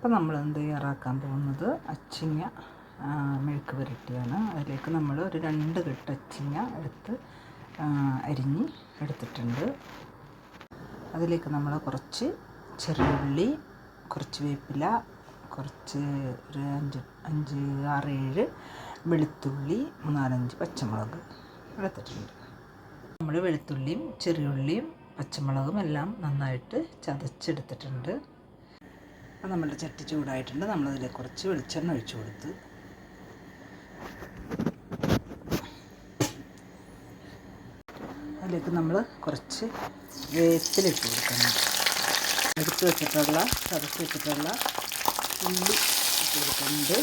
അപ്പോൾ നമ്മൾ തയ്യാറാക്കാൻ പോകുന്നത് അച്ചിങ്ങ മെഴുക്ക് പുരട്ടിയാണ്. അതിലേക്ക് നമ്മൾ ഒരു 2 കെട്ട് അച്ചിങ്ങ അരിഞ്ഞ് എടുത്തിട്ടുണ്ട്. അതിലേക്ക് നമ്മൾ കുറച്ച് ചെറിയുള്ളി, കുറച്ച് വേപ്പില, കുറച്ച് ഒരു 5, 6, 7 വെളുത്തുള്ളി, 4-5 പച്ചമുളക് എടുത്തിട്ടുണ്ട്. നമ്മൾ വെളുത്തുള്ളിയും ചെറിയുള്ളിയും പച്ചമുളകും എല്ലാം നന്നായിട്ട് ചതച്ചെടുത്തിട്ടുണ്ട്. അപ്പോൾ നമ്മുടെ ചട്ടി ചൂടായിട്ടുണ്ട്. നമ്മളതിലേക്ക് കുറച്ച് വെളിച്ചെണ്ണ ഒഴിച്ചു കൊടുത്ത് അതിലേക്ക് നമ്മൾ കുറച്ച് വേപ്പിലിട്ട് കൊടുക്കണം. ചതച്ച് വെച്ചിട്ടുള്ള ഉള്ളി ഇട്ട് കൊടുക്കുന്നുണ്ട്.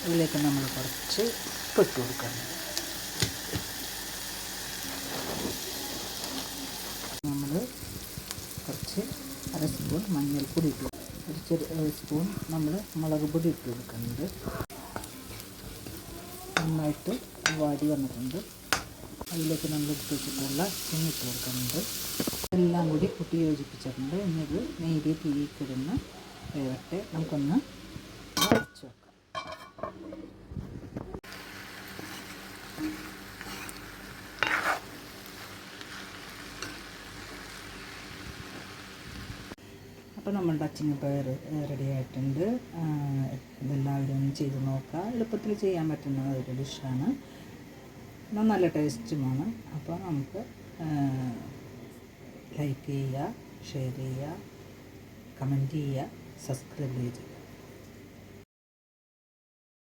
അതിലേക്ക് നമ്മൾ കുറച്ച് ഉപ്പിട്ട് കൊടുക്കണം. നമ്മൾ കുറച്ച് 1/2 സ്പൂൺ മഞ്ഞൾപ്പൊടി ഇട്ട്, ഒരു ചെറിയ സ്പൂൺ നമ്മൾ മുളക് പൊടി ഇട്ട് കൊടുക്കുന്നുണ്ട്. നന്നായിട്ട് വാടി വന്നിട്ടുണ്ട്. അതിലേക്ക് നമ്മൾ എടുത്ത് വെച്ചിട്ടുള്ള ചിങ്ങ ഇട്ട് കൊടുക്കുന്നുണ്ട്. എല്ലാം കൂടി കൂട്ടി യോജിപ്പിച്ചിട്ടുണ്ട്. ഇനി ഇത് നേരിയ തീയിക്കിടുന്ന് വേവട്ടെ. നമുക്കൊന്ന് അടച്ചു വെക്കാം. അപ്പോൾ നമ്മളുടെ അച്ചിങ്ങപ്പയർ റെഡി ആയിട്ടുണ്ട്. ഇതെല്ലാവരും ഒന്ന് ചെയ്ത് നോക്കുക. എളുപ്പത്തിൽ ചെയ്യാൻ പറ്റുന്ന ഒരു ഡിഷാണ്. നല്ല ടേസ്റ്റുമാണ്. അപ്പോൾ നമുക്ക് ലൈക്ക് ചെയ്യുക, ഷെയർ ചെയ്യുക, കമൻറ്റ് ചെയ്യുക, സബ്സ്ക്രൈബ് ചെയ്യുക.